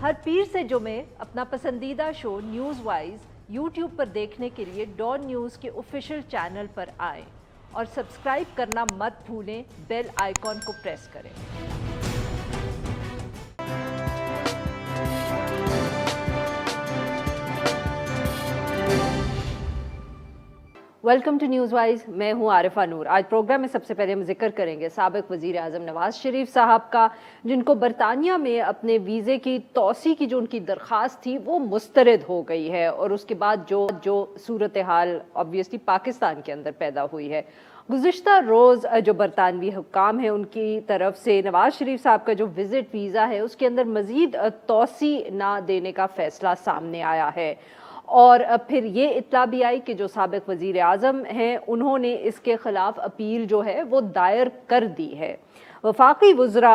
हर पीर से जुमे अपना पसंदीदा शो न्यूज़ वाइज यूट्यूब पर देखने के लिए डॉन न्यूज़ के ऑफिशियल चैनल पर आएं और सब्सक्राइब करना मत भूलें, बेल आइकॉन को प्रेस करें। वेलकम टू न्यूज़ वाइज, मैं हूं आरिफा नूर। आज प्रोग्राम में सबसे पहले हम जिक्र करेंगे साबिक वज़ीर आज़म नवाज शरीफ साहब का, जिनको बरतानिया में अपने वीज़े की तौसी की जो उनकी दरख्वास्त थी वो मुस्तरद हो गई है, और उसके बाद जो सूरत हाल ऑब्वियसली पाकिस्तान के अंदर पैदा हुई है। गुज़िश्ता रोज़ जो बरतानवी हुक्काम है उनकी तरफ से नवाज शरीफ साहब का जो विज़िट वीज़ा है उसके अंदर मज़ीद तौसी ना देने का फ़ैसला सामने आया है, और फिर ये इत्तला भी आई कि जो साबिक वज़ीर आज़म हैं उन्होंने इसके ख़िलाफ़ अपील जो है वो दायर कर दी है। वफाकी वज़रा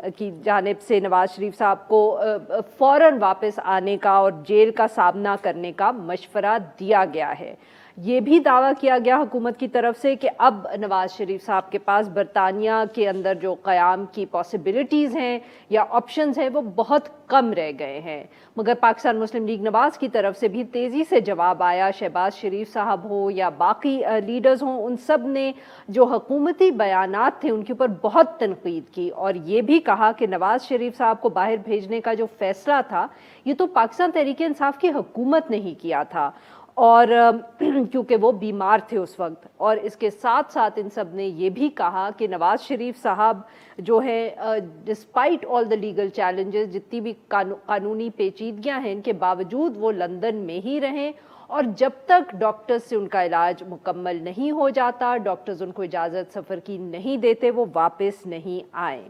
की जानिब से नवाज शरीफ साहब को फ़ौरन वापस आने का और जेल का सामना करने का मशवरा दिया गया है। ये भी दावा किया गया हुकूमत की तरफ से कि अब नवाज शरीफ साहब के पास बरतानिया के अंदर जो क़याम की पॉसिबिलिटीज़ हैं या ऑप्शंस हैं वो बहुत कम रह गए हैं। मगर पाकिस्तान मुस्लिम लीग नवाज की तरफ से भी तेज़ी से जवाब आया। शहबाज शरीफ साहब हो या बाकी लीडर्स हों, उन सब ने जो हुकूमती बयानात थे उनके ऊपर बहुत तनकीद की, और ये भी कहा कि नवाज शरीफ साहब को बाहर भेजने का जो फ़ैसला था ये तो पाकिस्तान तहरीक इंसाफ की हुकूमत ने ही किया था, और क्योंकि वो बीमार थे उस वक्त। और इसके साथ साथ इन सब ने ये भी कहा कि नवाज शरीफ साहब जो है despite all the legal challenges, जितनी भी कानूनी पेचीदगियां हैं इनके बावजूद वो लंदन में ही रहें, और जब तक डॉक्टर्स से उनका इलाज मुकम्मल नहीं हो जाता, डॉक्टर्स उनको इजाज़त सफ़र की नहीं देते, वो वापस नहीं आए।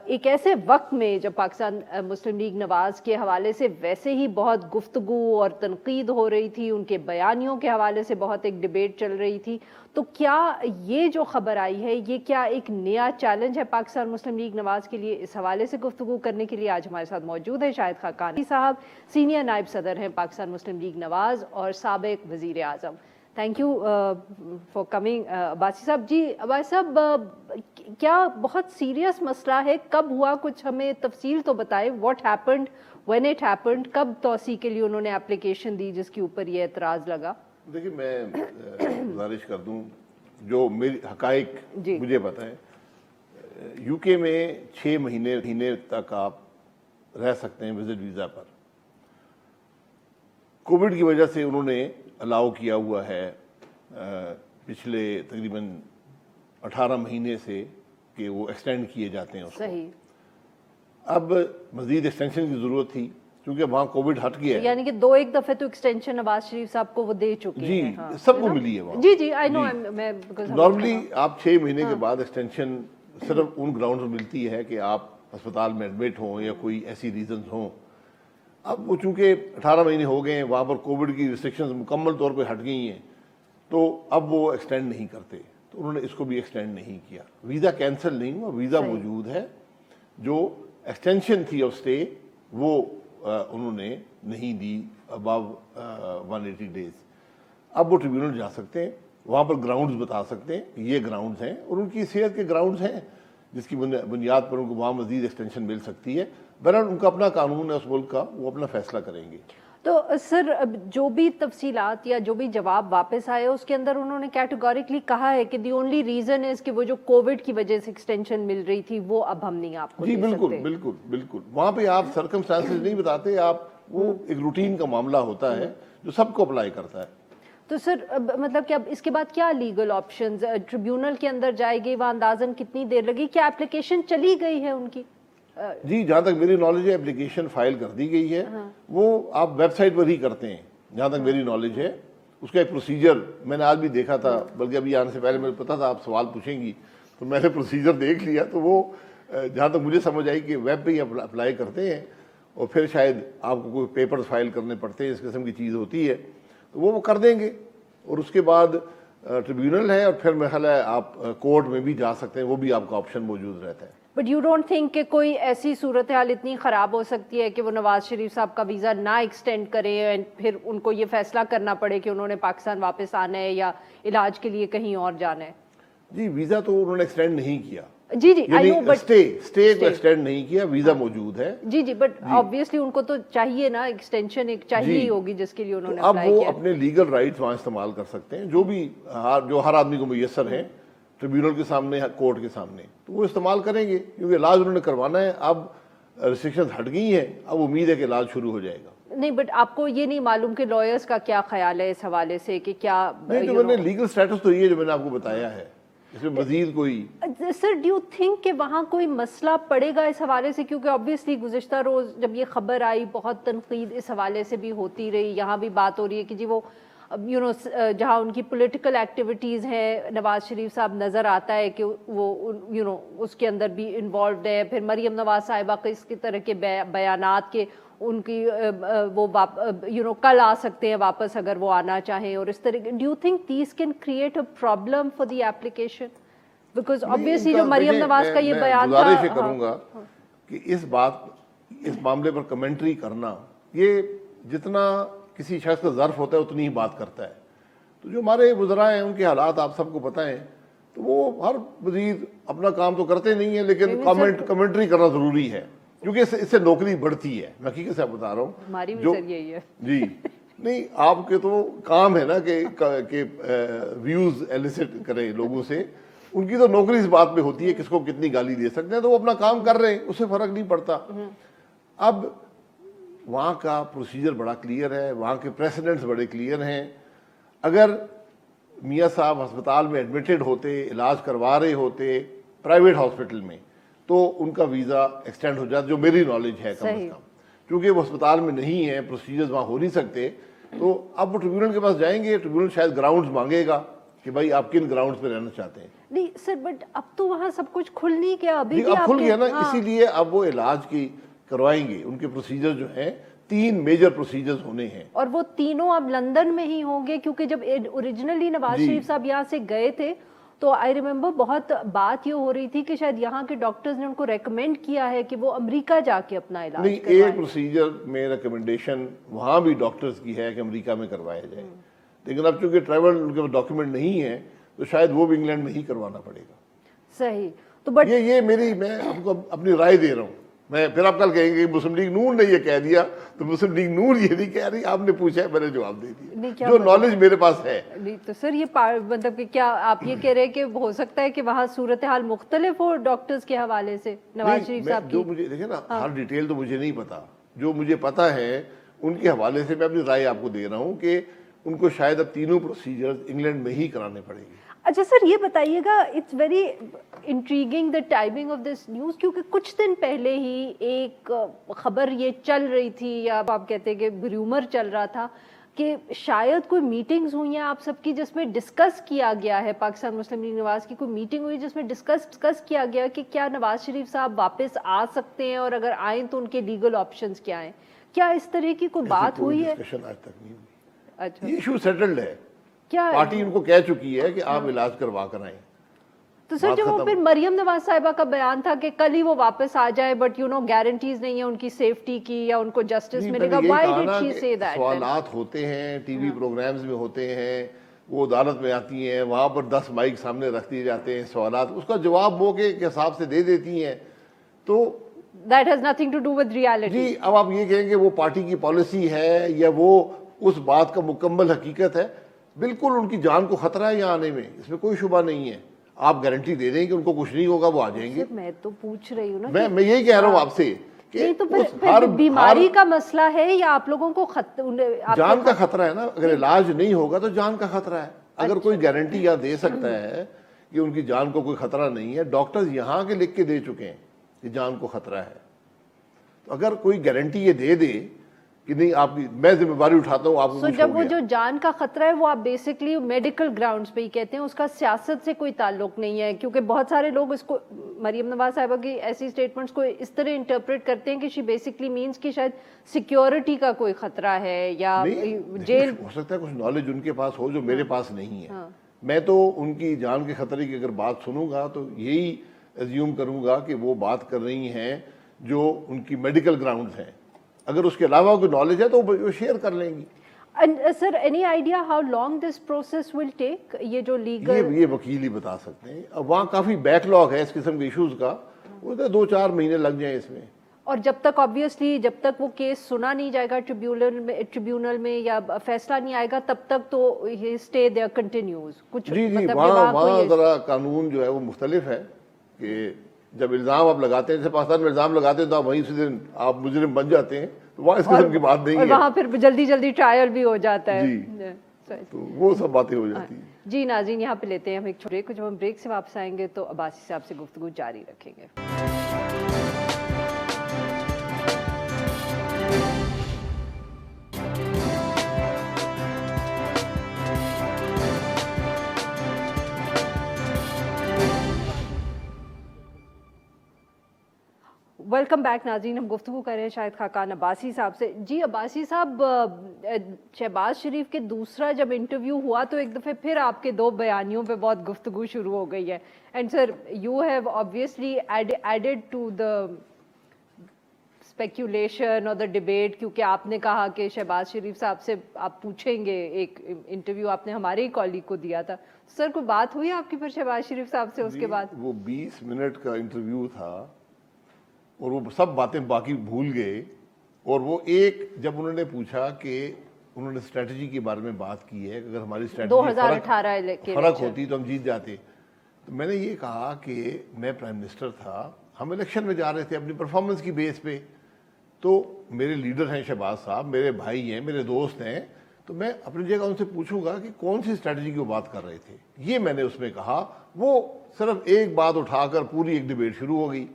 एक ऐसे वक्त में जब पाकिस्तान मुस्लिम लीग नवाज के हवाले से वैसे ही बहुत गुफ्तगू और तनकीद हो रही थी, उनके बयानियों के हवाले से बहुत एक डिबेट चल रही थी, तो क्या ये जो खबर आई है ये क्या एक नया चैलेंज है पाकिस्तान मुस्लिम लीग नवाज के लिए? इस हवाले से गुफ्तगू करने के लिए आज हमारे साथ मौजूद है शाहिद खाकानी साहब, सीनियर नायब सदर हैं पाकिस्तान मुस्लिम लीग नवाज और साबिक वज़ीर आज़म। Thank you for coming. Abbasi साहब जी, अब्बासी साहब क्या बहुत सीरियस मसला है? कब हुआ, कुछ हमें तफसील तो बताएं। What happened, when it happened, कब तौसी के लिए उन्होंने एप्लीकेशन दी जिसके ऊपर ये एतराज़ लगा? देखिए, मैं गुजारिश कर दूं, जो मेरी हकाइक मुझे पता है, यूके में 6 महीने तक आप रह सकते हैं विजिट वीज़ा पर। कोविड की वजह से उन्होंने अलाउ किया हुआ है पिछले तकरीबन 18 महीने से कि वो एक्सटेंड किए जाते हैं उसको। सही। अब मज़ीद एक्सटेंशन की ज़रूरत थी क्योंकि वहाँ कोविड हट गया है। यानी कि 2-1 दफ़े तो एक्सटेंशन नवाज शरीफ साहब को वो दे चुके हैं। जी, हाँ, सबको मिली है वहाँ। जी, आई नो। नॉर्मली आप 6 महीने के बाद एक्सटेंशन सिर्फ उन ग्राउंड पर मिलती है कि आप अस्पताल में एडमिट हों या कोई ऐसी रीजन हों। अब वो चूँकि 18 महीने हो गए हैं, वहाँ पर कोविड की रिस्ट्रिक्शंस मुकम्मल तौर पे हट गई हैं, तो अब वो एक्सटेंड नहीं करते, तो उन्होंने इसको भी एक्सटेंड नहीं किया। वीज़ा कैंसिल नहीं हुआ, वीज़ा मौजूद है। जो एक्सटेंशन थी ऑफ स्टे वो उन्होंने नहीं दी अबव 180 डेज। अब वो ट्रिब्यूनल जा सकते हैं, वहाँ पर ग्राउंड्स बता सकते हैं ये ग्राउंड्स हैं, और उनकी सेहत के ग्राउंड्स हैं जिसकी बुनियाद पर उनको वहाँ मज़ीद एक्सटेंशन मिल सकती है। बहरहाल उनका अपना कानून है उस मुल्क का, वो अपना फैसला करेंगे। तो सर, जो भी तफसीलात या जो भी जवाब वापस आए उसके अंदर उन्होंने कैटेगोरिकली कहा है कि दी ओनली रीजन है कि वो जो कोविड की वजह से एक्सटेंशन मिल रही थी वो अब हम नहीं आपको जी, बिल्कुल वहाँ पे आप सर्कमस्टांसेस नहीं बताते, आप वो एक रूटीन का मामला होता है जो सबको अप्लाई करता है। तो सर मतलब कि अब इसके बाद क्या लीगल ऑप्शंस? ट्रिब्यूनल के अंदर जाएगी, वहाँ अंदाजन कितनी देर लगी? क्या एप्लीकेशन चली गई है उनकी? जी, जहाँ तक मेरी नॉलेज है एप्लीकेशन फाइल कर दी गई है। हाँ। वो आप वेबसाइट पर ही करते हैं जहाँ तक मेरी नॉलेज है। उसका एक प्रोसीजर मैंने आज भी देखा था, बल्कि अभी आने से पहले मुझे पता था आप सवाल पूछेंगी, तो मैंने प्रोसीजर देख लिया। तो वो जहाँ तक मुझे समझ आई कि वेब पे ही अप्लाई करते हैं, और फिर शायद आपको कोई पेपर्स फाइल करने पड़ते हैं, इस किस्म की चीज़ होती है, तो वो कर देंगे। और उसके बाद ट्रिब्यूनल है, और फिर मेरा ख्याल है आप कोर्ट में भी जा सकते हैं, वो भी आपका ऑप्शन मौजूद रहता है। बट यू डोंट थिंक कि कोई ऐसी सूरत हाल इतनी ख़राब हो सकती है कि वो नवाज शरीफ साहब का वीज़ा ना एक्सटेंड करें एंड फिर उनको ये फैसला करना पड़े कि उन्होंने पाकिस्तान वापस आना है या इलाज के लिए कहीं और जाना है? जी, वीज़ा तो उन्होंने एक्सटेंड नहीं किया, जी जी, आई नो, यानी बट स्टे को एक्सटेंड नहीं किया, वीजा मौजूद है। जी जी, बट ऑब्वियसली उनको तो चाहिए ना, एक्सटेंशन एक चाहिए ही होगी जिसके लिए उन्होंने अब अप्लाई वो किया। अपने लीगल राइट्स वहां इस्तेमाल कर सकते हैं, जो हर आदमी को मुयस्सर है, ट्रिब्यूनल के सामने, कोर्ट के सामने, तो वो इस्तेमाल करेंगे, क्योंकि इलाज उन्होंने करवाना है। अब रिस्ट्रिक्शंस हट गई हैं, अब उम्मीद है कि इलाज शुरू हो जाएगा। नहीं, बट आपको ये नहीं मालूम कि लॉयर्स का क्या ख्याल है इस हवाले से, कि क्या नहीं, जो मैंने लीगल स्टेटस तो ये जो मैंने आपको बताया है, इसमें मजीद कोई सर, डू यू थिंक कि वहाँ कोई मसला पड़ेगा इस हवाले से? क्योंकि ऑब्वियसली गुज़िश्ता रोज़ जब ये खबर आई, बहुत तनकीद इस हवाले से भी होती रही, यहाँ भी बात हो रही है कि जी वो जहाँ उनकी पॉलिटिकल एक्टिविटीज़ हैं, नवाज शरीफ साहब नज़र आता है कि वो उसके अंदर भी इन्वॉल्व है। फिर मरीम नवाज साहिबा के इस तरह के बयानात के उनकी वो कल आ सकते हैं वापस अगर वो आना चाहें, और इस तरह के, do you think these can create a problem for the application? Because obviously जो मरीम नवाज का ये बयान था, गुजारिश करूंगा कि इस मामले पर कमेंट्री करना, ये जितना किसी शख्स का ज़र्फ होता है उतनी ही बात करता है। तो जो हमारे वज़रा हैं उनके हालात आप सबको पता है, तो वो हर वज़ीर अपना काम तो करते नहीं है, लेकिन कमेंट्री करना ज़रूरी है, क्योंकि इससे नौकरी बढ़ती है। मैं हकीकत से बता रहा हूँ, हमारी भी सर यही है जी। नहीं, आपके तो काम है ना कि व्यूज एलिसिट करें लोगों से, उनकी तो नौकरी इस बात पे होती है किसको कितनी गाली दे सकते हैं, तो वो अपना काम कर रहे हैं, उससे फर्क नहीं पड़ता। अब वहाँ का प्रोसीजर बड़ा क्लियर है, वहाँ के प्रेसिडेंट्स बड़े क्लियर हैं। अगर मियाँ साहब अस्पताल में एडमिटेड होते, इलाज करवा रहे होते प्राइवेट हॉस्पिटल में, तो उनका वीज़ा एक्सटेंड हो जाता, जो मेरी नॉलेज है कम से कम, क्योंकि वो अस्पताल में नहीं है, प्रोसीजर्स वहाँ हो नहीं सकते। तो अब वो ट्रिब्यूनल के पास जाएंगे, ट्रिब्यूनल शायद ग्राउंड्स मांगेगा कि भाई आप किन ग्राउंड्स पे रहना चाहते हैं। नहीं सर, बट अब तो वहाँ सब कुछ खुल नहीं गया, अभी भी अब खुल गया ना, हाँ। इसीलिए अब वो इलाज की करवाएंगे। उनके प्रोसीजर जो हैं, 3 मेजर प्रोसीजर्स होने हैं, और वो तीनों अब लंदन में ही होंगे, क्योंकि जब ओरिजिनली नवाज शरीफ साहब यहाँ से गए थे तो आई रिमेम्बर बहुत बात ये हो रही थी कि शायद यहाँ के डॉक्टर्स ने उनको रेकमेंड किया है कि वो अमेरिका जाके अपना इलाज नहीं, एक प्रोसीजर में रिकमेंडेशन वहाँ भी डॉक्टर्स की है कि अमेरिका में करवाया जाए, लेकिन अब चूंकि ट्रैवल उनके डॉक्यूमेंट नहीं है, तो शायद वो भी इंग्लैंड में ही करवाना पड़ेगा। सही, तो बट ये मैं आपको अपनी राय दे रहा हूँ। मैं फिर आप कल कहेंगे मुस्लिम लीग नून ने ये कह दिया, तो मुस्लिम लीग नून ये नहीं कह रही, आपने पूछा है, मैंने जवाब दे दिया, जो नॉलेज मेरे पास है। नहीं तो सर, ये मतलब कि क्या आप ये कह रहे हैं कि हो सकता है कि वहाँ सूरत हाल मुख्तलिफ हो डॉक्टर्स के हवाले से नवाज शरीफ साहब की? जो मुझे देखे ना, हर डिटेल तो मुझे नहीं पता, जो मुझे पता है उनके हवाले से मैं अपनी राय आपको दे रहा हूँ कि उनको शायद अब तीनों प्रोसीजर्स इंग्लैंड में ही कराने पड़ेंगे। अच्छा सर, ये बताइएगा, it's very intriguing the timing of this news, क्योंकि कुछ दिन पहले ही एक खबर ये चल रही थी, या आप कहते हैं कि र्यूमर चल रहा था कि शायद कोई मीटिंग्स हुई हैं आप सबकी जिसमें डिस्कस किया गया है, पाकिस्तान मुस्लिम लीग नवाज की कोई मीटिंग हुई जिसमें डिस्कस किया गया कि क्या नवाज शरीफ साहब वापस आ सकते हैं, और अगर आए तो उनके लीगल ऑप्शंस क्या हैं? क्या इस तरह की कोई बात हुई है? डिस्कशन आज तक नहीं हुई। अच्छा, ये इशू सेटल्ड है, क्या पार्टी उनको कह चुकी है कि आप इलाज करवा कर आए। तो सर, जो वो फिर मरियम नवाज साहिबा का बयान था कि कल ही वो वापस आ जाए, बट गारंटीज नहीं है उनकी सेफ्टी की या उनको जस्टिस मिलेगा, why did she say that? सवालात होते हैं, टीवी प्रोग्राम्स में होते हैं, वो अदालत में आती हैं, वहां पर 10 माइक सामने रख दिए जाते हैं, सवालात, उसका जवाब मौके के हिसाब से दे देती हैं। तो that has nothing to do with reality. जी, अब आप ये कहेंगे वो पार्टी की पॉलिसी है या वो उस बात का मुकम्मल हकीकत है, बिल्कुल उनकी जान को खतरा है यहाँ आने में, इसमें कोई शुबा नहीं है। आप गारंटी दे दें कि उनको कुछ नहीं होगा, वो आ जाएंगे। मैं तो पूछ रही हूँ ना, मैं यही कह रहा हूँ आपसे कि नहीं, तो फिर बीमारी का मसला है या आप लोगों को जान का खतरा है ना। अगर इलाज नहीं होगा तो जान का खतरा है। अगर कोई गारंटी यहाँ दे सकता है कि उनकी जान को कोई खतरा नहीं है, डॉक्टर्स यहाँ के लिख के दे चुके हैं कि जान को खतरा है, तो अगर कोई गारंटी ये दे दे कि नहीं आपकी, मैं जिम्मेदारी उठाता हूँ, आपको जब वो जो जान का खतरा है वो आप बेसिकली मेडिकल ग्राउंड्स पे ही कहते हैं, उसका सियासत से कोई ताल्लुक नहीं है, क्योंकि बहुत सारे लोग इसको, मरियम नवाज साहिबा की ऐसी स्टेटमेंट्स को इस तरह इंटरप्रेट करते हैं कि शी बेसिकली मींस कि शायद सिक्योरिटी का कोई खतरा है या जेल। हो सकता है कुछ नॉलेज उनके पास हो जो मेरे पास नहीं है। मैं तो उनकी जान के खतरे की अगर बात सुनूंगा तो यही एज्यूम करूंगा कि वो बात कर रही हैं जो उनकी मेडिकल ग्राउंड्स हैं। अगर उसके अलावा कोई नॉलेज है तो वो शेयर कर लेंगी। And sir, any idea how long this process will take? ये जो legal ये वकील ही बता सकते हैं. अब वहाँ काफी बैकलॉग है इस किस्म के इश्यूज का, वो तो 2-4 महीने लग जाए इसमें. और जब तक ऑब्वियसली जब तक वो केस सुना नहीं जाएगा ट्रिब्यूनल में या फैसला नहीं आएगा तब तक तो ये स्टे देयर कंटिन्यूज कुछ जी मतलब वहाँ जरा कानून जो है वो मुख्तलिफ है कि जब इल्जाम आप लगाते हैं, जैसे पाकिस्तान में इल्जाम लगाते हैं तो आप वहीं उसी दिन आप मुजरिम बन जाते हैं, तो वहाँ इस किस्म की बात नहीं है. वहाँ फिर जल्दी जल्दी ट्रायल भी हो जाता है जी. तो वो सब बातें हो जाती हैं. जी नाज़रीन, यहाँ पे लेते हैं हम एक छोटे ब्रेक. जब हम ब्रेक से वापस आएंगे तो अब्बासी साहब से गुफ्तगू जारी रखेंगे. वेलकम बैक नाज़रीन. हम गुफ्तगू कर रहे हैं शाहिद खाकान अब्बासी साहब से. जी अब्बासी साहब, शहबाज शरीफ के दूसरा जब इंटरव्यू हुआ तो एक दफ़े फिर आपके दो बयानियों पे बहुत गुफ्तगू शुरू हो गई है. And sir, you have obviously added to the speculation और द डिबेट, क्योंकि आपने कहा कि शहबाज शरीफ साहब से आप पूछेंगे. एक इंटरव्यू आपने हमारे ही कॉलीग को दिया था. सर, कोई बात हुई आपकी फिर शहबाज शरीफ साहब से उसके बाद? वो 20 मिनट का इंटरव्यू था और वो सब बातें बाकी भूल गए. और वो एक जब उन्होंने पूछा कि उन्होंने स्ट्रेटजी के बारे में बात की है, अगर हमारी स्ट्रेटजी 2018 फर्क होती तो हम जीत जाते. तो मैंने ये कहा कि मैं प्राइम मिनिस्टर था, हम इलेक्शन में जा रहे थे अपनी परफॉर्मेंस की बेस पे, तो मेरे लीडर हैं शहबाज साहब, मेरे भाई हैं, मेरे दोस्त हैं, तो मैं अपनी जगह उनसे पूछूंगा कि कौन सी स्ट्रेटजी की बात कर रहे थे. ये मैंने उसमें कहा. वो सिर्फ एक बात उठाकर पूरी एक डिबेट शुरू हो गई.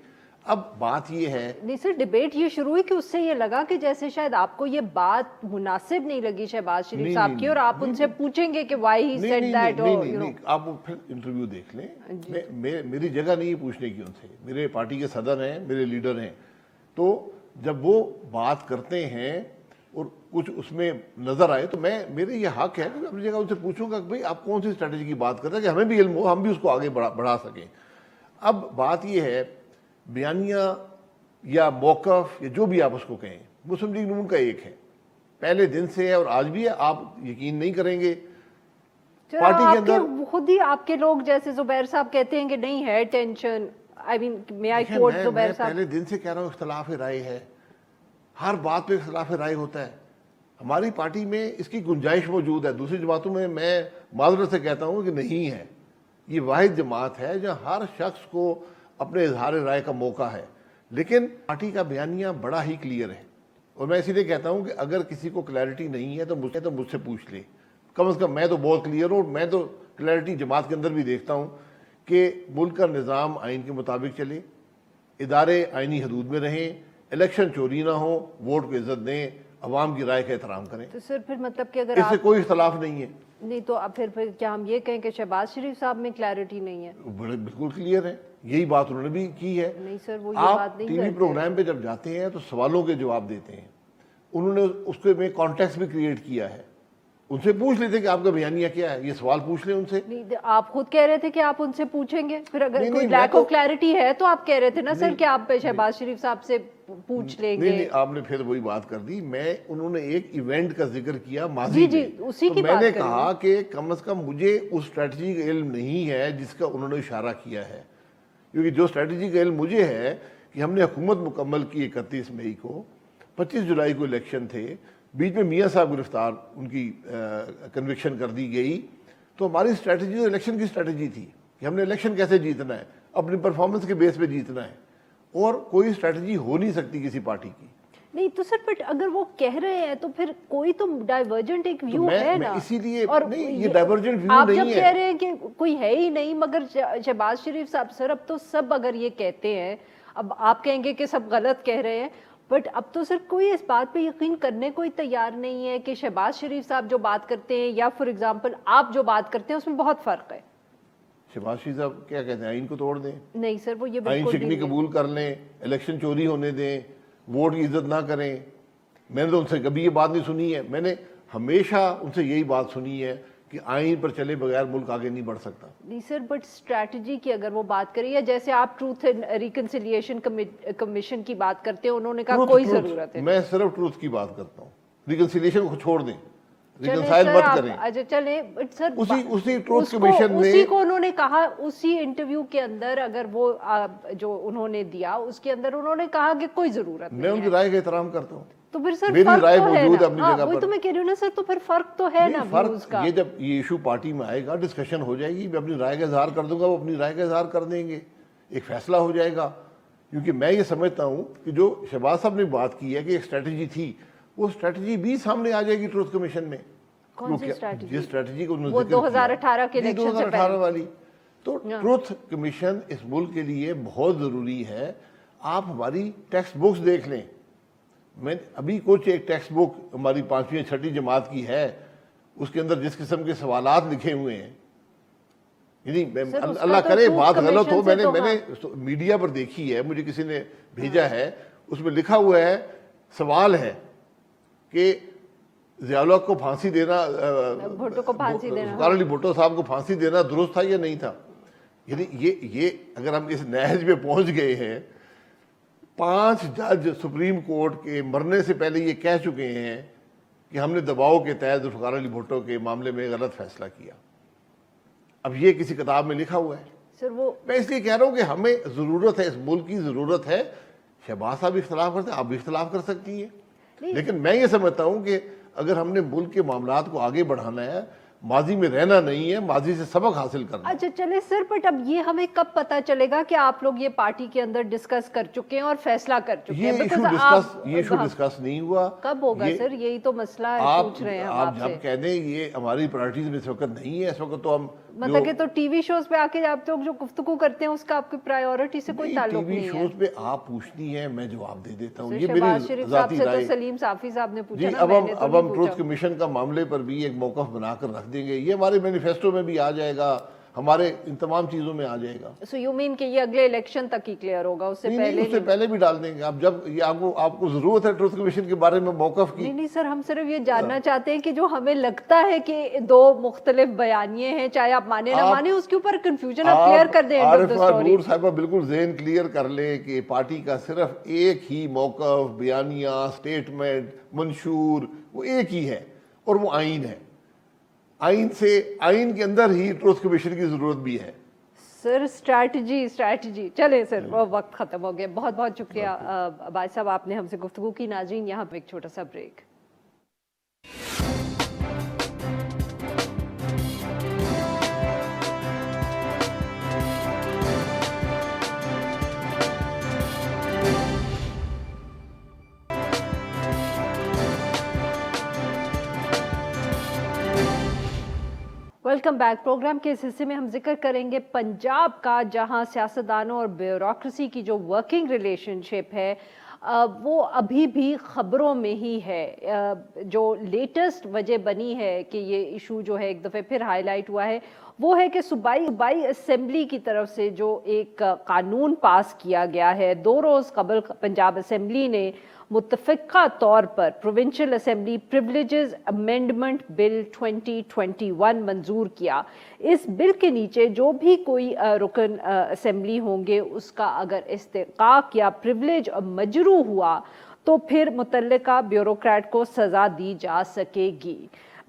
अब बात ये है, नहीं सर, डिबेट ये शुरू हुई कि उससे ये लगा कि जैसे शायद आपको ये बात मुनासिब नहीं लगी शहबाज शरीफ साहब की, और आप उनसे पूछेंगे कि व्हाई ही सेड दैट. नहीं, आप वो फिर इंटरव्यू देख लें. मेरी जगह नहीं है पूछने की उनसे. मेरे पार्टी के सदर हैं, मेरे लीडर हैं. तो जब वो बात करते हैं और कुछ उसमें नजर आए तो मेरे ये हक है कि मैं अपनी जगह उनसे पूछूंगा कि भाई आप कौन सी स्ट्रेटजी की बात कर रहे हैं, कि हमें भी इल्म हो, हम भी उसको आगे बढ़ा सकें. अब बात ये है, बयानिया या मौकफ या जो भी आप उसको कहें, मुस्लिम लीग नून का एक है, पहले दिन से है और आज भी है. आप यकीन नहीं करेंगे, पार्टी के अंदर खुद ही आपके लोग जैसे जुबैर साहब कहते हैं कि नहीं है tension. I mean, may I quote Zubair साहब. पहले दिन से कह रहा हूँ इख्तलाफ राय है, हर बात पे इख्तलाफ राय होता है. हमारी पार्टी में इसकी गुंजाइश मौजूद है. दूसरी जमातों में मैं माजरत से कहता हूँ कि नहीं है. ये वाहिद जमात है जहाँ हर शख्स को अपने इजहार राय का मौका है. लेकिन पार्टी का बयानिया बड़ा ही क्लियर है, और मैं इसीलिए कहता हूं कि अगर किसी को क्लैरिटी नहीं है तो मुझसे पूछ ले. कम से कम मैं तो बहुत क्लियर हूं. मैं तो क्लैरिटी जमात के अंदर भी देखता हूं कि मुल्क का निज़ाम आइन के मुताबिक चले, इदारे आइनी हदूद में रहें, इलेक्शन चोरी ना हो, वोट को इज्जत दें, अवाम की राय का एहतराम करें. तो सर फिर मतलब कि अगर इससे कोई इख्तलाफ नहीं है. नहीं तो अब फिर क्या हम ये कहें कि शहबाज शरीफ साहब में क्लैरिटी नहीं है? बड़े बिल्कुल क्लियर है. यही बात उन्होंने भी की है. नहीं सर, वो ये बात नहीं टीवी प्रोग्राम पे जब जाते हैं तो सवालों के जवाब देते हैं. उन्होंने उसके में कॉन्टेक्स्ट भी क्रिएट किया है. उनसे पूछ लेते कि आपका बयानिया क्या है, ये सवाल पूछ ले उनसे. नहीं, आप खुद कह रहे थे कि आप उनसे पूछेंगे. फिर अगर कोई लैक ऑफ क्लैरिटी है तो आप कह रहे थे ना सर कि आप शहबाज शरीफ साहब से पूछ लेंगे. नहीं, आपने फिर वही बात कर दी. उन्होंने एक इवेंट का जिक्र किया माजी में, उसी की बात मैंने कहा कि कम से कम मुझे उस स्ट्रेटजी का इल्म नहीं है जिसका उन्होंने इशारा किया है. क्योंकि जो स्ट्रेटजी का इल्म मुझे है कि हमने हुकूमत मुकम्मल की 31 मई को, 25 जुलाई को इलेक्शन थे, बीच में मियाँ साहब गिरफ्तार, उनकी कन्विक्शन कर दी गई. तो हमारी स्ट्रेटजी तो इलेक्शन की स्ट्रेटजी थी कि हमने इलेक्शन कैसे जीतना है, अपनी परफॉर्मेंस के बेस पे जीतना है, और कोई स्ट्रेटजी हो नहीं सकती किसी पार्टी की. नहीं तो सर, बट अगर वो कह रहे हैं तो फिर कोई तो डाइवर्जेंट एक व्यू है ना. इसीलिए और नहीं, ये डाइवर्जेंट व्यू आप नहीं जब है. कह रहे हैं कि कोई है ही नहीं, मगर शहबाज शरीफ साहब सर अब तो सब अगर ये कहते हैं, अब आप कहेंगे कि सब गलत कह रहे हैं, बट अब तो सर कोई इस बात पे यकीन करने को ही तैयार नहीं है कि शहबाज शरीफ साहब जो बात करते हैं या फॉर एग्जांपल आप जो बात करते हैं उसमें बहुत फर्क है. शहबाज शरीफ साहब क्या कहते हैं, आइन को तोड़ दें? नहीं सर, वो ये आइन शिकनी कबूल कर लें, इलेक्शन चोरी होने दें, वोट की इज्जत ना करें. मैंने तो उनसे कभी ये बात नहीं सुनी है. मैंने हमेशा उनसे यही बात सुनी है कि आइन पर चले बगैर मुल्क आगे नहीं बढ़ सकता. नहीं सर, बट स्ट्रैटेजी की अगर वो बात करें, या जैसे आप ट्रूथ एंड रिकंसिलिएशन कमीशन की बात करते हैं, उन्होंने कहा कोई जरूरत है. मैं सिर्फ ट्रूथ की बात करता हूँ, रिकंसिलिएशन को छोड़ दें. रिकंसाइल मत करें। अच्छा चले सर, उसी ट्रुथ कमीशन ने उसी को उन्होंने कहा, उसी इंटरव्यू के अंदर अगर वो जो उन्होंने दिया उसके अंदर उन्होंने कहा कि कोई जरूरत नहीं मैं उनकी राय का एहतराम करता हूँ, तो फिर सर मेरी फर्क राय तो है मौजूद ना। है अपनी जगह वही पर। तो मैं कह रही हूँ ना सर, तो फिर फर्क तो है ना व्यूज का। ये जब ये इशू पार्टी में आएगा, डिस्कशन हो जाएगी, मैं अपनी राय का इजहार कर दूंगा, वो अपनी राय का इजहार कर देंगे, एक फैसला हो जाएगा। क्योंकि मैं ये समझता हूँ कि जो शहबाज साहब ने बात की है कि एक स्ट्रेटजी थी, वो स्ट्रेटजी भी सामने आ जाएगी ट्रुथ कमीशन में। कौन सी स्ट्रेटजी? जिस स्ट्रेटजी को उन्होंने वो जिक्र किया, 2018 के इलेक्शन से 2018 वाली। तो ट्रुथ कमीशन इस मुल्क के लिए बहुत जरूरी है। आप हमारी टेक्स्ट बुक्स देख लें, मैं अभी कुछ एक टेक्स्ट बुक हमारी 5वीं 6वीं जमात की है, उसके अंदर जिस किस्म के सवालात लिखे हुए हैं, यानी अल्लाह करे बात गलत हो, मैंने मीडिया पर देखी है, मुझे किसी ने भेजा है, उसमें लिखा हुआ है, सवाल है कि ज़ियाउल हक को फांसी देना, भुट्टो को फांसी देना, ज़ुल्फ़िकार अली भुट्टो साहब को फांसी देना दुरुस्त था या नहीं था। यानी ये अगर हम इस नहज पे पहुंच गए हैं, 5 जज सुप्रीम कोर्ट के मरने से पहले ये कह चुके हैं कि हमने दबाव के तहत ज़ुल्फ़िकार अली भुट्टो के मामले में गलत फैसला किया। अब ये किसी किताब में लिखा हुआ है सर। वो मैं इसलिए कह रहा हूँ कि हमें ज़रूरत है, इस मुल्क की ज़रूरत है। शहबाज साहब इख्तलाफ करते हैं, आप भी इख्तलाफ कर सकती हैं, लेकिन मैं ये समझता हूँ कि अगर हमने मुल्क के मामलात को आगे बढ़ाना है, माजी में रहना नहीं है, माजी से सबक हासिल करना। अच्छा चले सर, बट अब ये हमें कब पता चलेगा कि आप लोग ये पार्टी के अंदर डिस्कस कर चुके हैं और फैसला कर चुके हैं? ये इशू डिस्कस नहीं हुआ। कब होगा सर? यही तो मसला है, पूछ रहे हैं हम आप जब कह दें ये हमारी प्रायोरिटीज में इस वक्त नहीं है, इस वक्त तो हम मतलब कि तो टीवी शोज पे आके आप लोग जो गुफ्तगू करते हैं उसका आपकी प्रायोरिटी से कोई ताल्लुक नहीं है। टीवी शोज पे आप पूछती हैं, मैं जवाब दे देता हूँ। ये शहबाज शरीफ साहब से तो सलीम साफी साहब ने पूछा ना, अब हम ट्रुथ कमीशन का मामले पर भी एक मौक़िफ़ बनाकर रख देंगे, ये हमारे मैनिफेस्टो में भी आ जाएगा, हमारे इन तमाम चीजों में आ जाएगा। सो यू मीन कि ये अगले इलेक्शन तक ही क्लियर होगा, उससे पहले? उससे पहले भी डाल देंगे। आप जब ये आपको जरूरत है ट्रुथ कमीशन के बारे में मौक़िफ़ की? नहीं सर, हम सिर्फ ये जानना चाहते हैं कि जो हमें लगता है कि 2 मुख्तलिफ बयानिए हैं, चाहे आप माने ना माने, उसके ऊपर कंफ्यूजन आप क्लियर कर दें। आरिफा नूर साहिबा बिल्कुल ज़हन क्लियर कर ले कि पार्टी का सिर्फ एक ही मौक़िफ़, बयानिया, स्टेटमेंट, मंशूर, वो एक ही है और वो आइन है। आइन के अंदर ही ट्रुथ कमीशन की जरूरत भी है। सर स्ट्रैटेजी चले सर, वो वक्त खत्म हो गया। बहुत बहुत शुक्रिया भाई साहब, आपने हमसे गुफ्तगू की। नाज़रीन, यहाँ पे एक छोटा सा ब्रेक। Welcome back. प्रोग्राम के इस हिस्से में हम जिक्र करेंगे पंजाब का, जहां सियासतदानों और ब्यूरोक्रेसी की जो वर्किंग रिलेशनशिप है वो अभी भी खबरों में ही है। जो लेटेस्ट वजह बनी है कि ये इशू जो है एक दफ़े फिर हाईलाइट हुआ है, वो है कि सूबाई असेंबली की तरफ से जो एक कानून पास किया गया है, 2 रोज़ कबल पंजाब असेंबली ने मुतफ़िक़ा तौर पर provincial assembly privileges amendment bill 2021 मंजूर किया। इस बिल के नीचे जो भी कोई रुकन असेंबली होंगे, उसका अगर इस्तेकाक या प्रिविलेज मजरू हुआ तो फिर मुतल्लिका ब्यूरोक्रेट को सज़ा दी जा सकेगी।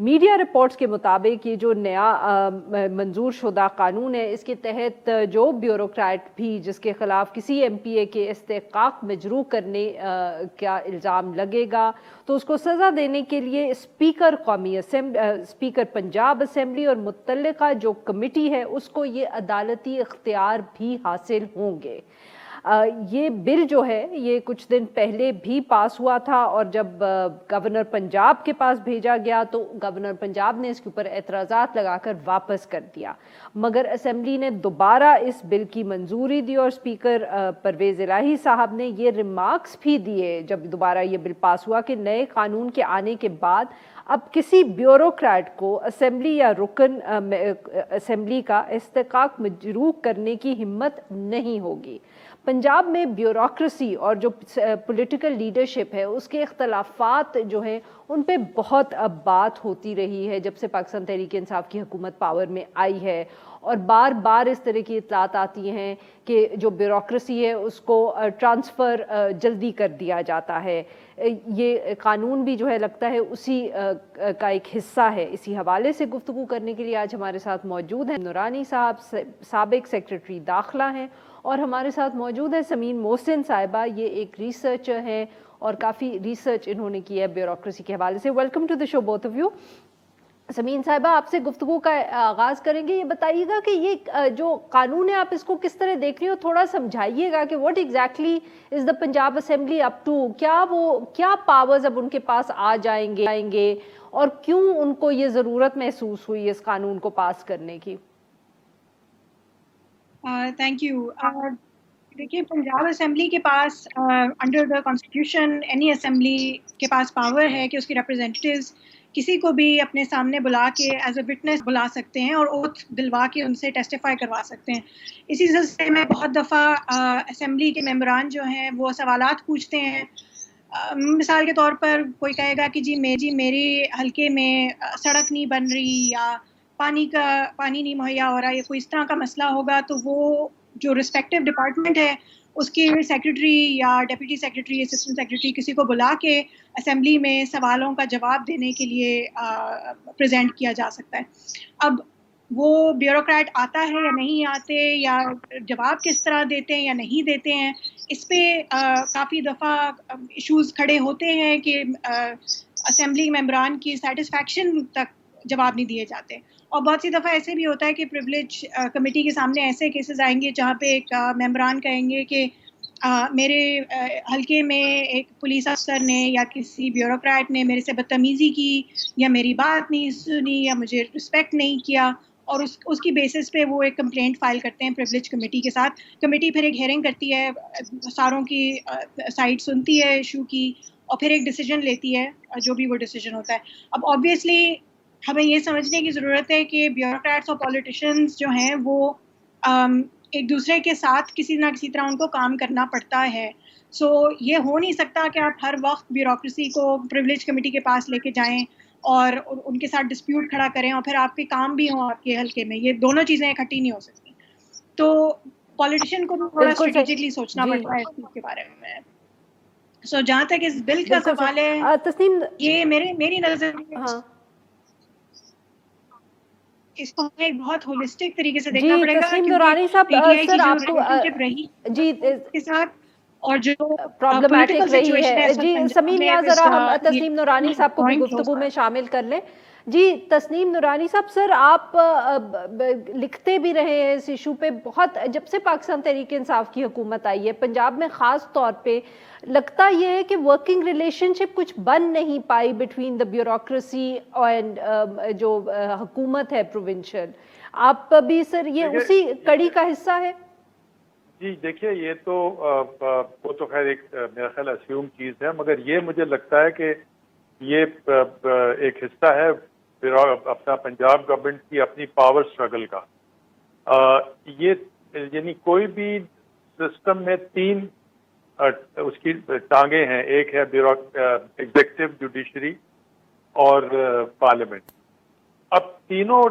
मीडिया रिपोर्ट्स के मुताबिक ये जो नया मंजूर शुदा कानून है, इसके तहत जो ब्यूरोक्रेट भी जिसके खिलाफ किसी MPA के इस्तेकाक मजरू करने का इल्ज़ाम लगेगा, तो उसको सज़ा देने के लिए स्पीकर पंजाब असेंबली और मुतल्लिका जो कमेटी है उसको ये अदालती इख्तियार भी हासिल होंगे। ये बिल जो है ये कुछ दिन पहले भी पास हुआ था और जब गवर्नर पंजाब के पास भेजा गया तो गवर्नर पंजाब ने इसके ऊपर एतराज़ात लगाकर वापस कर दिया, मगर असेंबली ने दोबारा इस बिल की मंजूरी दी और स्पीकर परवेज़ इलाही साहब ने ये रिमार्क्स भी दिए जब दोबारा ये बिल पास हुआ कि नए कानून के आने के बाद अब किसी ब्यूरोक्रेट को असेंबली या रुकन असेंबली का इस्तेकाक मजरू करने की हिम्मत नहीं होगी। पंजाब में ब्यूरोक्रेसी और जो पॉलिटिकल लीडरशिप है उसके इख्तलाफात जो हैं उन पे बहुत अब बात होती रही है जब से पाकिस्तान तहरीक इंसाफ की हुकूमत पावर में आई है, और बार बार इस तरह की इतलात आती हैं कि जो ब्यूरोक्रेसी है उसको ट्रांसफ़र जल्दी कर दिया जाता है। ये कानून भी जो है लगता है उसी का एक हिस्सा है। इसी हवाले से गुफ्तगू करने के लिए आज हमारे साथ मौजूद हैं नूरानी साहब, साबिक सेक्रेटरी दाखिला हैं, और हमारे साथ मौजूद है समीन मोहसिन साहिबा। ये एक रिसर्चर हैं और काफ़ी रिसर्च इन्होंने की है ब्यूरोक्रेसी के हवाले से। Welcome to the show both of you. Sameen sahiba, आपसे गुफ्तगू का आगाज करेंगे। ये बताइएगा कि ये जो कानून है आप इसको किस तरह देख रही हो, थोड़ा समझाइएगा कि what exactly is the Punjab assembly up to, क्या पावर्स अब उनके पास आ जाएंगे और क्यों उनको ये ज़रूरत महसूस हुई इस कानून को पास करने की? Thank you. देखिए, पंजाब असेंबली के पास under the constitution any assembly के पास पावर है कि उसके रिप्रेजेंटेटिव्स किसी को भी अपने सामने बुला के एज अ विटनेस बुला सकते हैं और ओथ दिलवा के उनसे टेस्टिफाई करवा सकते हैं। इसी सिलसिले में बहुत दफ़ा असेंबली के मेंबरान जो हैं वो सवालात पूछते हैं। मिसाल के तौर पर कोई कहेगा कि जी मेरी हलके में सड़क नहीं बन रही या पानी नहीं मुहैया हो रहा, या कोई इस तरह का मसला होगा, तो वो जो रिस्पेक्टिव डिपार्टमेंट है उसके सेक्रेटरी या डेप्यूटी सेक्रेटरी, असिस्टेंट सेक्रेटरी किसी को बुला के असेंबली में सवालों का जवाब देने के लिए प्रेजेंट किया जा सकता है। अब वो ब्यूरोक्रेट आता है या नहीं आते, या जवाब किस तरह देते हैं या नहीं देते हैं, इस पे काफ़ी दफ़ा इश्यूज खड़े होते हैं कि असेंबली मेंबरान की सेटिस्फैक्शन तक जवाब नहीं दिए जाते। और बहुत सी दफ़ा ऐसे भी होता है कि प्रिविलेज कमेटी के सामने ऐसे केसेस आएंगे जहाँ पे एक मेंबरान कहेंगे कि मेरे हलके में एक पुलिस अफसर ने या किसी ब्यूरोक्रेट ने मेरे से बदतमीज़ी की, या मेरी बात नहीं सुनी, या मुझे रिस्पेक्ट नहीं किया, और उसकी बेसिस पे वो एक कंप्लेंट फाइल करते हैं प्रिविलेज कमेटी के साथ। कमेटी फिर एक हेयरिंग करती है, सारों की साइड सुनती है इशू की, और फिर एक डिसीजन लेती है, जो भी वो डिसीजन होता है। अब ऑब्वियसली हमें ये समझने की ज़रूरत है कि ब्यूरोक्रेट्स और पॉलिटिशियंस जो हैं वो एक दूसरे के साथ किसी ना किसी तरह उनको काम करना पड़ता है। सो ये हो नहीं सकता कि आप हर वक्त ब्यूरोक्रेसी को प्रिविलेज कमेटी के पास लेके जाएं और उनके साथ डिस्प्यूट खड़ा करें और फिर आपके काम भी हों आपके हल्के में। ये दोनों चीज़ें इकट्ठी नहीं हो सकती। तो पॉलिटिशियन को भी थोड़ा स्ट्रेटेजिकली सोचना पड़ता है इस चीज़ के बारे में। सो जहाँ तक इस बिल का सवाल है, तस्नीम, ये मेरी नज़र में इसको एक बहुत होलिस्टिक तरीके से देखना पड़ेगा। तस्नीम नूरानी साहब, सर आपको रही जी के साथ और जो प्रॉब्लमैटिक रही है, जी समीन, यहाँ जरा हम तस्नीम नूरानी साहब को भी गुफ्तगू में शामिल कर लें। जी तस्नीम नूरानी साहब, सर आप लिखते भी रहे हैं इस इशू पे बहुत, जब से पाकिस्तान तहरीक इंसाफ की हुकूमत आई है पंजाब में ख़ास तौर पे लगता ये है कि वर्किंग रिलेशनशिप कुछ बन नहीं पाई बिटवीन द ब्यूरोक्रेसी एंड जो हुकूमत है प्रोविंशियल। आप भी सर ये उसी कड़ी का हिस्सा है? जी देखिए, ये तो वो तो खैर एक मेरा ख्याल अस्यूम चीज़ है, मगर ये मुझे लगता है कि ये एक हिस्सा है अपना पंजाब गवर्नमेंट की अपनी पावर स्ट्रगल का। ये यानी कोई भी सिस्टम में तीन उसकी टांगे हैं, एक है एग्जीक्यूटिव, जुडिशरी और पार्लियामेंट। अब तीनों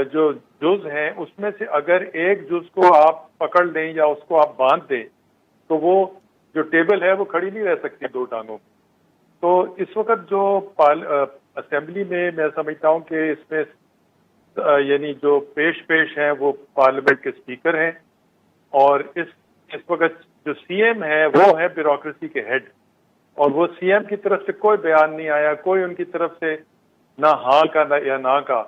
जो जुज हैं उसमें से अगर एक जुज को आप पकड़ लें या उसको आप बांध दें तो वो जो टेबल है वो खड़ी नहीं रह सकती दो टांगों में। तो इस वक्त जो असेंबली में मैं समझता हूँ कि इसमें यानी जो पेश हैं वो पार्लियामेंट के स्पीकर हैं, और इस वक्त जो सीएम है वो है ब्यूरोक्रेसी के हेड, और वो सीएम की तरफ से कोई बयान नहीं आया, कोई उनकी तरफ से ना हाँ का या ना का।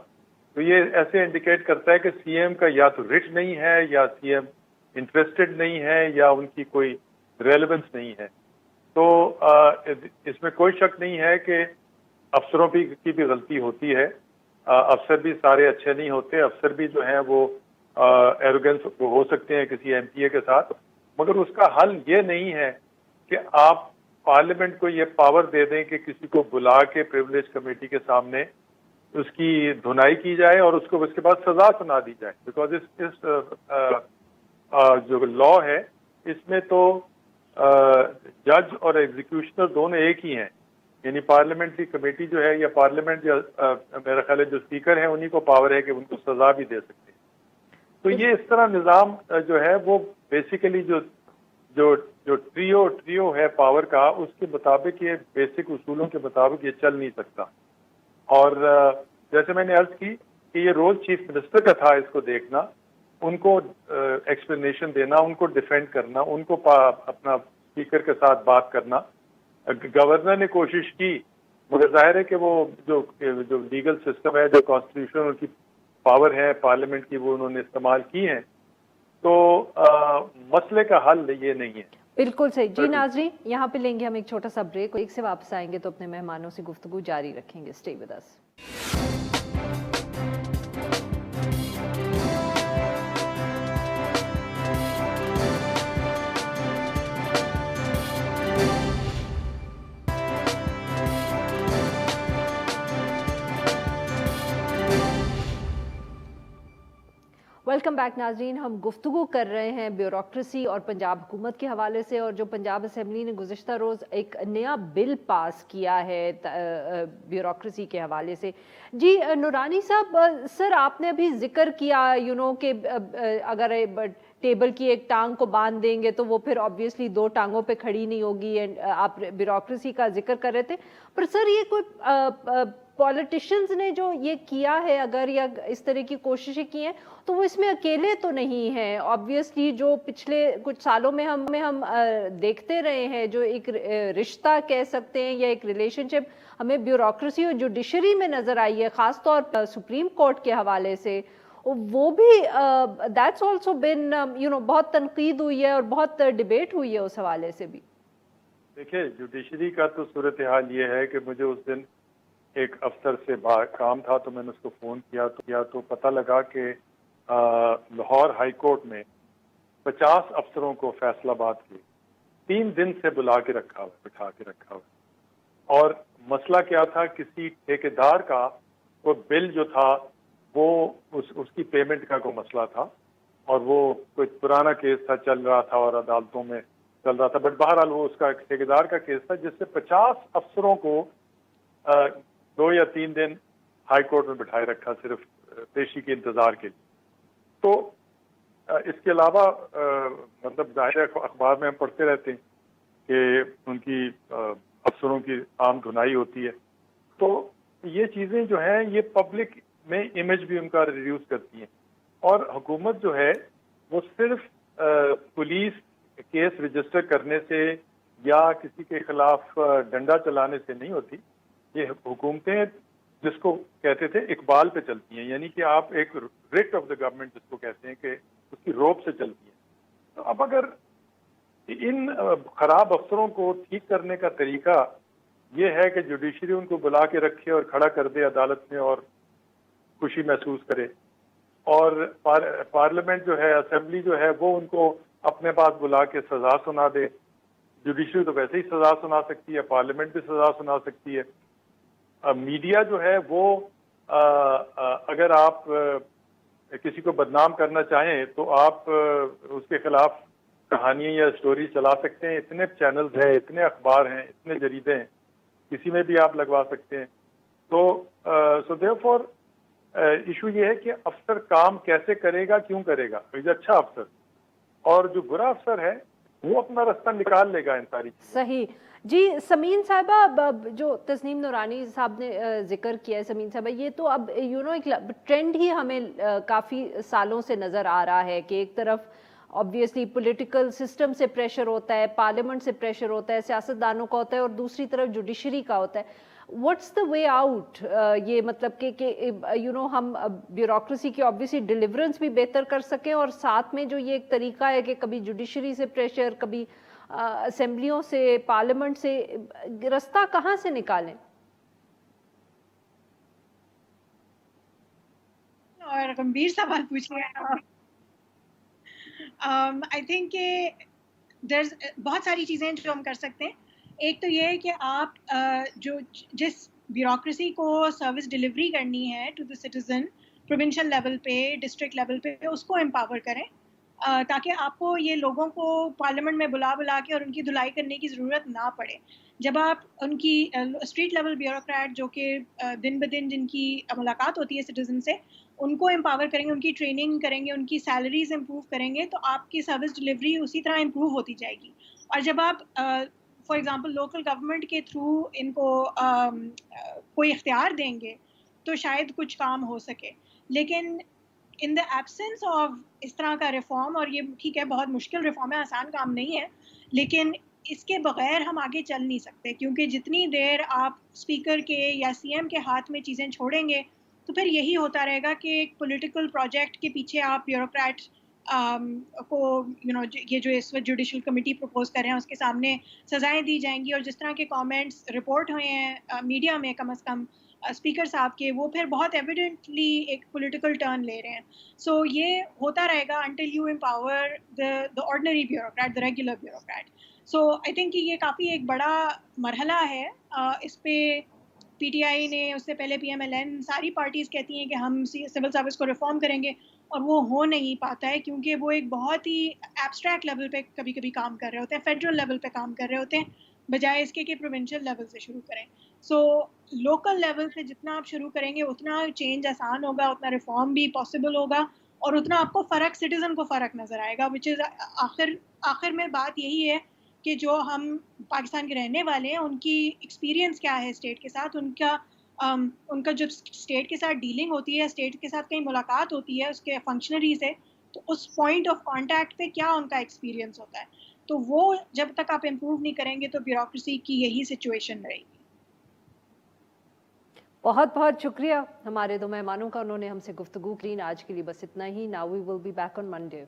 तो ये ऐसे इंडिकेट करता है कि सीएम का या तो रिच नहीं है, या सीएम इंटरेस्टेड नहीं है, या उनकी कोई रेलेवेंस नहीं है। तो इसमें कोई शक नहीं है कि अफसरों की भी गलती होती है। अफसर भी सारे अच्छे नहीं होते, अफसर भी जो हैं वो एरोगेंस हो सकते हैं किसी एमपीए के साथ, मगर उसका हल ये नहीं है कि आप पार्लियामेंट को ये पावर दे दें कि किसी को बुला के प्रिविलेज कमेटी के सामने उसकी धुनाई की जाए और उसको उसके बाद सजा सुना दी जाए। बिकॉज इस जो लॉ है اس میں تو جج اور ایگزیکیوشنر دونوں ایک ہی ہیں, یعنی پارلیمنٹری کمیٹی جو ہے یا پارلیمنٹ یا میرا خیال ہے جو اسپیکر ہیں انہی کو پاور ہے کہ ان کو سزا بھی دے سکتے ہیں. تو یہ اس طرح نظام جو ہے وہ بیسیکلی جو ٹریو ہے پاور کا, اس کے مطابق یہ بیسک اصولوں کے مطابق یہ چل نہیں سکتا. اور جیسے میں نے عرض کی کہ یہ رول چیف منسٹر کا تھا اس کو دیکھنا, ان کو ایکسپلینیشن دینا, ان کو ڈیفینڈ کرنا, ان کو اپنا اسپیکر کے ساتھ بات کرنا. گورنر نے کوشش کی مگر ظاہر ہے کہ وہ جو لیگل سسٹم ہے, جو کانسٹیٹیوشن ان کی پاور ہے پارلیمنٹ کی, وہ انہوں نے استعمال کی ہیں. تو مسئلے کا حل یہ نہیں ہے. بالکل صحیح. جی ناظرین, یہاں پہ لیں گے ہم ایک چھوٹا سا بریک, ایک سے واپس آئیں گے تو اپنے مہمانوں سے گفتگو جاری رکھیں گے. Stay with us. Welcome back ناظرین. ہم گفتگو کر رہے ہیں بیوروکریسی اور پنجاب حکومت کے حوالے سے, اور جو پنجاب اسمبلی نے گزشتہ روز ایک نیا بل پاس کیا ہے بیوروکریسی کے حوالے سے. جی نورانی صاحب, سر آپ نے ابھی ذکر کیا کہ اگر ٹیبل کی ایک ٹانگ کو باندھ دیں گے تو وہ پھر آبویسلی دو ٹانگوں پہ کھڑی نہیں ہوگی, آپ بیوروکریسی کا ذکر کر رہے تھے. پر سر یہ کوئی پولیٹیشینز نے جو یہ کیا ہے اگر یا اس طرح کی کوششیں کی ہیں تو وہ اس میں اکیلے تو نہیں ہیں. آبویسلی جو پچھلے کچھ سالوں میں ہم دیکھتے رہے ہیں, جو ایک رشتہ کہہ سکتے ہیں یا ایک ریلیشن شپ ہمیں بیوروکریسی اور جوڈیشری میں نظر آئی ہے, خاص طور پر سپریم کورٹ کے حوالے سے, وہ بھی دیٹس آلسو بین بہت تنقید ہوئی ہے اور بہت ڈیبیٹ ہوئی ہے اس حوالے سے بھی. دیکھیں جوڈیشری کا تو صورتحال یہ ہے کہ مجھے اس دن ایک افسر سے کام تھا تو میں نے اس کو فون کیا تو پتہ لگا کہ لاہور ہائی کورٹ میں 50 افسروں کو فیصلہ باد کے 3 دن سے بٹھا کے رکھا ہوا. اور مسئلہ کیا تھا, کسی ٹھیکیدار کا کوئی بل جو تھا وہ اس کی پیمنٹ کا کوئی مسئلہ تھا, اور وہ کوئی پرانا کیس تھا, چل رہا تھا اور عدالتوں میں چل رہا تھا. بٹ بہرحال وہ اس کا ٹھیکیدار کا کیس تھا جس سے 50 افسروں کو 2 یا 3 دن ہائی کورٹ میں بٹھائے رکھا صرف پیشی کے انتظار کے لیے. تو اس کے علاوہ مطلب ظاہر اخبار میں ہم پڑھتے رہتے ہیں کہ ان کی افسروں کی عام دھنائی ہوتی ہے. تو یہ چیزیں جو ہیں یہ پبلک میں امیج بھی ان کا ریڈیوس کرتی ہیں. اور حکومت جو ہے وہ صرف پولیس کیس رجسٹر کرنے سے یا کسی کے خلاف ڈنڈا چلانے سے نہیں ہوتی. یہ حکومتیں جس کو کہتے تھے اقبال پہ چلتی ہیں, یعنی کہ آپ ایک ریٹ آف دا گورنمنٹ جس کو کہتے ہیں کہ اس کی روپ سے چلتی ہیں. تو اب اگر ان خراب افسروں کو ٹھیک کرنے کا طریقہ یہ ہے کہ جوڈیشری ان کو بلا کے رکھے اور کھڑا کر دے عدالت میں اور خوشی محسوس کرے, اور پارلیمنٹ جو ہے اسمبلی جو ہے وہ ان کو اپنے پاس بلا کے سزا سنا دے. جوڈیشری تو ویسے ہی سزا سنا سکتی ہے, پارلیمنٹ بھی سزا سنا سکتی ہے. میڈیا جو ہے وہ اگر آپ کسی کو بدنام کرنا چاہیں تو آپ اس کے خلاف کہانیاں یا سٹوری چلا سکتے ہیں. اتنے چینلز ہیں, اتنے اخبار ہیں, اتنے جریدے ہیں, کسی میں بھی آپ لگوا سکتے ہیں. تو دیئرفور ایشو یہ ہے کہ افسر کام کیسے کرے گا, کیوں کرے گا. اچھا افسر اور جو برا افسر ہے وہ اپنا راستہ نکال لے گا ان ساری چیزیں. صحیح. جی سمین صاحبہ, جو تسنیم نورانی صاحب نے ذکر کیا ہے, سمین صاحبہ یہ تو اب ایک ٹرینڈ ہی ہمیں کافی سالوں سے نظر آ رہا ہے کہ ایک طرف آبویسلی پولیٹیکل سسٹم سے پریشر ہوتا ہے, پارلیمنٹ سے پریشر ہوتا ہے, سیاستدانوں کا ہوتا ہے, اور دوسری طرف جوڈیشری کا ہوتا ہے. واٹس دا وے آؤٹ, یہ مطلب کہ ہم بیوروکریسی کی آبویسلی ڈیلیورنس بھی بہتر کر سکیں, اور ساتھ میں جو یہ ایک طریقہ ہے کہ کبھی جوڈیشری سے پریشر, کبھی اسمبلیوں سے, پارلیمنٹ سے, راستہ کہاں سے نکالیں؟ اور گمبھیر سوال پوچھ لیا. آئی تھنک کہ بہت ساری چیزیں جو ہم کر سکتے ہیں. ایک تو یہ ہے کہ آپ جس بیوروکریسی کو سروس ڈلیوری کرنی ہے to the citizen provincial level پہ, ڈسٹرکٹ لیول پہ, اس کو امپاور کریں. تاکہ آپ کو یہ لوگوں کو پارلیمنٹ میں بلا بلا کے اور ان کی دھلائی کرنے کی ضرورت نہ پڑے. جب آپ ان کی اسٹریٹ لیول بیوروکریٹ جو کہ دن بدن جن کی ملاقات ہوتی ہے سٹیزن سے, ان کو امپاور کریں گے, ان کی ٹریننگ کریں گے, ان کی سیلریز امپروو کریں گے, تو آپ کی سروس ڈلیوری اسی طرح امپروو ہوتی جائے گی. اور جب آپ فار ایگزامپل لوکل گورنمنٹ کے تھرو ان کو کوئی اختیار دیں گے تو شاید کچھ کام ہو سکے. لیکن ان دا ایبسنس آف اس طرح کا ریفارم, اور یہ ٹھیک ہے بہت مشکل ریفارم ہے, آسان کام نہیں ہے, لیکن اس کے بغیر ہم آگے چل نہیں سکتے, کیونکہ جتنی دیر آپ اسپیکر کے یا سی ایم کے ہاتھ میں چیزیں چھوڑیں گے تو پھر یہی ہوتا رہے گا کہ ایک پولیٹیکل پروجیکٹ کے پیچھے آپ بیوروکریٹ کو یہ جو اس وقت جوڈیشل کمیٹی پروپوز کر رہے ہیں اس کے سامنے سزائیں دی جائیں گی, اور جس طرح کے کامنٹس رپورٹ ہوئے ہیں میڈیا میں کم از کم اسپیکر صاحب کے, وہ پھر بہت ایویڈنٹلی ایک پولیٹیکل ٹرن لے رہے ہیں. سو یہ ہوتا رہے گا until you empower the ordinary bureaucrat, the regular bureaucrat. So I think کہ یہ کافی ایک بڑا مرحلہ ہے. اس پہ پی ٹی آئی نے, اس سے پہلے پی ایم ایل این, ساری پارٹیز کہتی ہیں کہ ہم سول سروس کو ریفارم کریں گے, اور وہ ہو نہیں پاتا ہے کیونکہ وہ ایک بہت ہی ایبسٹریکٹ لیول پہ کبھی کبھی کام کر رہے ہوتے ہیں, فیڈرل لیول پہ کام کر رہے ہوتے ہیں, بجائے اس کے کہ پروونشل لیول سے شروع کریں. سو لوکل لیول سے جتنا آپ شروع کریں گے اتنا چینج آسان ہوگا, اتنا ریفارم بھی پاسبل ہوگا, اور اتنا آپ کو فرق, سٹیزن کو فرق نظر آئے گا, وچ از آخر میں بات یہی ہے کہ جو ہم پاکستان کے رہنے والے ہیں ان کی ایکسپیرینس کیا ہے اسٹیٹ کے ساتھ, ان کا جب اسٹیٹ کے ساتھ ڈیلنگ ہوتی ہے, اسٹیٹ کے ساتھ کہیں ملاقات ہوتی ہے اس کے فنکشنری سے, تو اس پوائنٹ آف کانٹیکٹ پہ کیا ان کا ایکسپیرینس ہوتا ہے. تو وہ جب تک آپ امپروو نہیں کریں گے تو بیوروکریسی کی یہی سچویشن رہے گی. بہت بہت شکریہ ہمارے دو مہمانوں کا, انہوں نے ہم سے گفتگو کی. آج کے لیے بس اتنا ہی. Now we will be back on Monday.